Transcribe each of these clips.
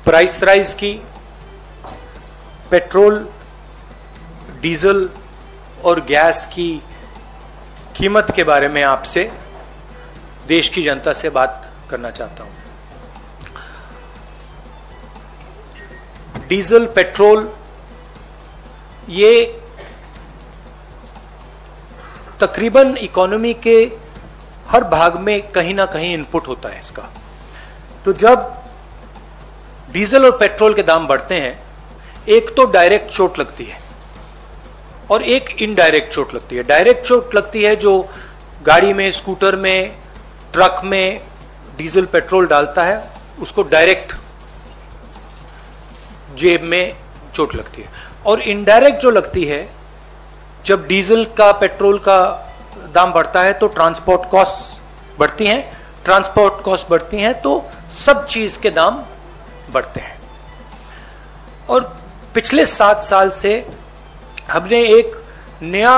Price rise की, petrol, diesel और gas की कीमत के बारे में आपसे, देश की जनता से बात करना चाहता हूं। डीजल, पेट्रोल, ये तकरीबन इकोनॉमी के हर भाग में कहीं ना कहीं इनपुट होता है इसका। तो जब डीजल और पेट्रोल के दाम बढ़ते हैं, एक तो डायरेक्ट चोट लगती है और एक इनडायरेक्ट चोट लगती है। डायरेक्ट चोट लगती है जो गाड़ी में, स्कूटर में, ट्रक में डीजल पेट्रोल डालता है, उसको डायरेक्ट जेब में चोट लगती है। और इनडायरेक्ट जो लगती है, जब डीजल का, पेट्रोल का दाम बढ़ता है तो ट्रांसपोर्ट कॉस्ट बढ़ती हैं। ट्रांसपोर्ट कॉस्ट बढ़ती हैं तो सब चीज के दाम बढ़ते हैं। और पिछले 7 साल से हमने एक नया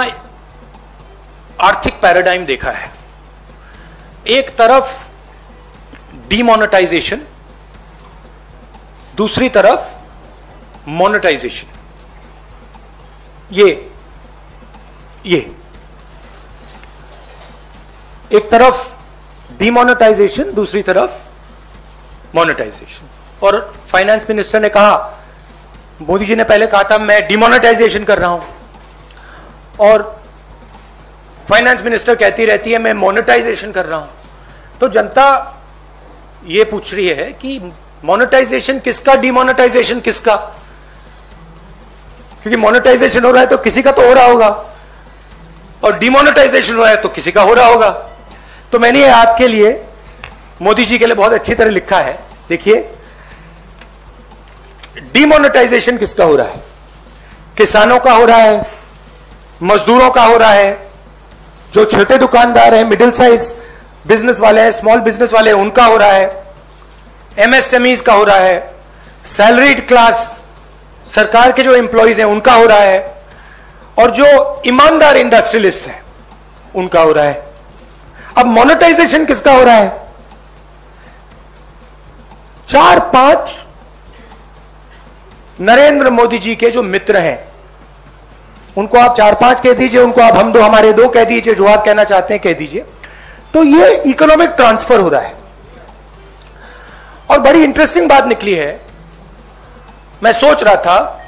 आर्थिक पैराडाइम देखा है। एक तरफ डीमोनेटाइजेशन, दूसरी तरफ मोनेटाइजेशन। ये एक तरफ डीमोनेटाइजेशन, दूसरी तरफ मोनेटाइजेशन। और फाइनेंस मिनिस्टर ने कहा, मोदी जी ने पहले कहा था मैं डीमोनेटाइजेशन कर रहा हूं, और फाइनेंस मिनिस्टर कहती रहती है मैं मोनेटाइजेशन कर रहा हूं। तो जनता ये पूछ रही है कि मोनेटाइजेशन किसका, डीमोनेटाइजेशन किसका? क्योंकि मोनेटाइजेशन हो रहा है तो किसी का तो हो रहा होगा, और डीमोनेटाइजेशन हो रहा है तो किसी का हो रहा होगा। तो मैंने ये आपके लिए, मोदी जी के लिए बहुत अच्छी तरह लिखा है। देखिए, डीमोनेटाइजेशन किसका हो रहा है? किसानों का हो रहा है, मजदूरों का हो रहा है, जो छोटे दुकानदार हैं, मिडिल साइज बिजनेस वाले हैं, स्मॉल बिजनेस वाले हैं, उनका हो रहा है, एमएसएमईज का हो रहा है, सैलरीड क्लास, सरकार के जो एम्प्लॉइज हैं उनका हो रहा है, और जो ईमानदार इंडस्ट्रियलिस्ट हैं उनका हो रहा है। अब मोनेटाइजेशन किसका हो रहा है? 4-5 नरेंद्र मोदी जी के जो मित्र हैं, उनको आप 4-5 कह दीजिए, उनको आप हम दो हमारे दो कह दीजिए, जो आप कहना चाहते हैं कह दीजिए। तो ये इकोनॉमिक ट्रांसफर हो रहा है। और बड़ी इंटरेस्टिंग बात निकली है, मैं सोच रहा था,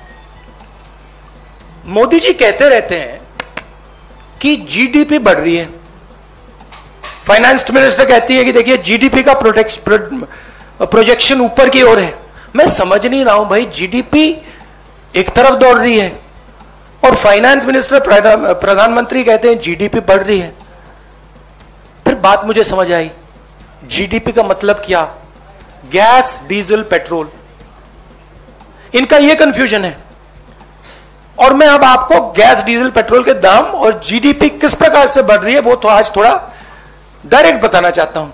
मोदी जी कहते रहते हैं कि जीडीपी बढ़ रही है, फाइनेंस मिनिस्टर कहती है कि देखिए जीडीपी का प्रोजेक्शन ऊपर की ओर है। मैं समझ नहीं रहा हूं भाई, जीडीपी एक तरफ दौड़ रही है और फाइनेंस मिनिस्टर, प्रधानमंत्री कहते हैं जीडीपी बढ़ रही है। फिर बात मुझे समझ आई, जीडीपी का मतलब क्या? गैस, डीजल, पेट्रोल, इनका यह कंफ्यूजन है। और मैं अब आपको गैस, डीजल, पेट्रोल के दाम और जीडीपी किस प्रकार से बढ़ रही है वो तो आज थोड़ा डायरेक्ट बताना चाहता हूं।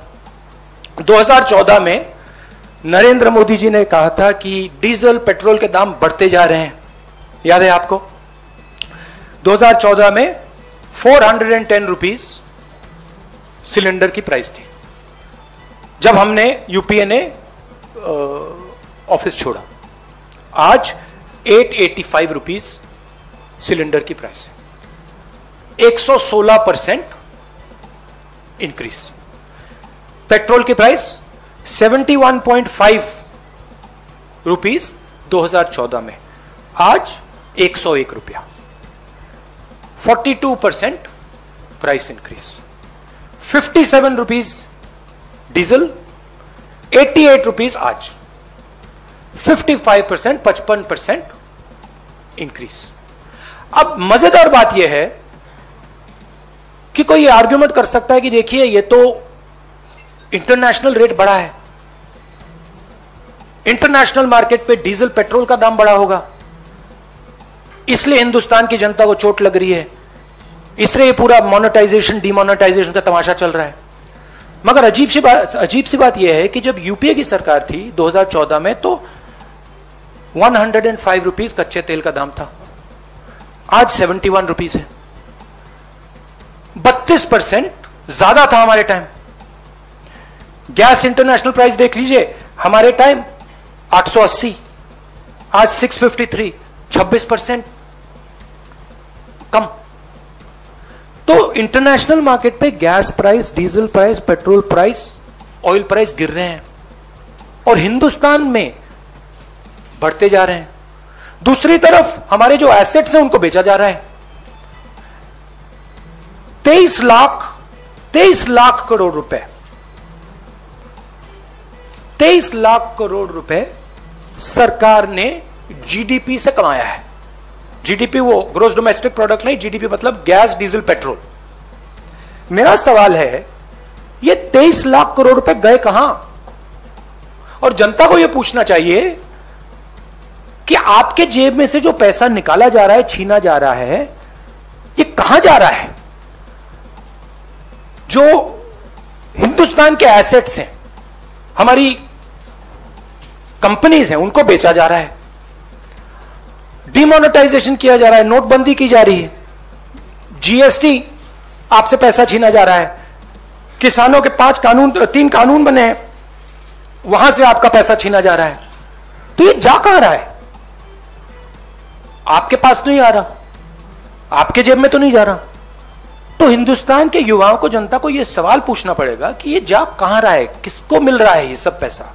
2014 में नरेंद्र मोदी जी ने कहा था कि डीजल, पेट्रोल के दाम बढ़ते जा रहे हैं, याद है आपको? 2014 में 410 रुपीज सिलेंडर की प्राइस थी जब हमने, यूपीए ने ऑफिस छोड़ा। आज 885 रुपीज सिलेंडर की प्राइस है, 116% इंक्रीज। पेट्रोल की प्राइस 71.5 रुपीज 2014 में, आज 101 रुपया, 42% price increase. 57 rupees diesel, 88 rupees आज, 55%, 55% इंक्रीज। अब मजेदार बात यह है कि कोई आर्ग्यूमेंट कर सकता है कि देखिए ये तो इंटरनेशनल रेट बढ़ा है, इंटरनेशनल मार्केट पे डीजल, पेट्रोल का दाम बढ़ा होगा, इसलिए हिंदुस्तान की जनता को चोट लग रही है, इसलिए ये पूरा मोनेटाइजेशन, डिमोनेटाइजेशन का तमाशा चल रहा है। मगर अजीब सी बात यह है कि जब यूपीए की सरकार थी 2014 में, तो 105 रुपीज कच्चे तेल का दाम था, आज 71 रुपीज है, 32% ज्यादा था हमारे टाइम। गैस इंटरनेशनल प्राइस देख लीजिए, हमारे टाइम 880, आज 653, 26% कम। तो इंटरनेशनल मार्केट पे gas price, diesel price, petrol price, oil price गिर रहे हैं और हिंदुस्तान में बढ़ते जा रहे हैं। दूसरी तरफ हमारे जो एसेट्स हैं उनको बेचा जा रहा है। 23 लाख करोड़ रुपए, 23 लाख करोड़ रुपए सरकार ने जीडीपी से कमाया है। जीडीपी वो ग्रोस डोमेस्टिक प्रोडक्ट नहीं, जीडीपी मतलब गैस, डीजल, पेट्रोल। मेरा सवाल है ये 23 लाख करोड़ रुपए गए कहां? और जनता को यह पूछना चाहिए कि आपके जेब में से जो पैसा निकाला जा रहा है, छीना जा रहा है, ये कहां जा रहा है? जो हिंदुस्तान के एसेट्स हैं, हमारी कंपनीज हैं, उनको बेचा जा रहा है, डिमोनेटाइजेशन किया जा रहा है, नोटबंदी की जा रही है, जीएसटी आपसे पैसा छीना जा रहा है, किसानों के 3 कानून बने हैं, वहां से आपका पैसा छीना जा रहा है। तो ये जा कहां रहा है? आपके पास तो नहीं आ रहा, आपके जेब में तो नहीं जा रहा। तो हिंदुस्तान के युवाओं को, जनता को यह सवाल पूछना पड़ेगा कि ये जा कहां रहा है, किसको मिल रहा है ये सब पैसा?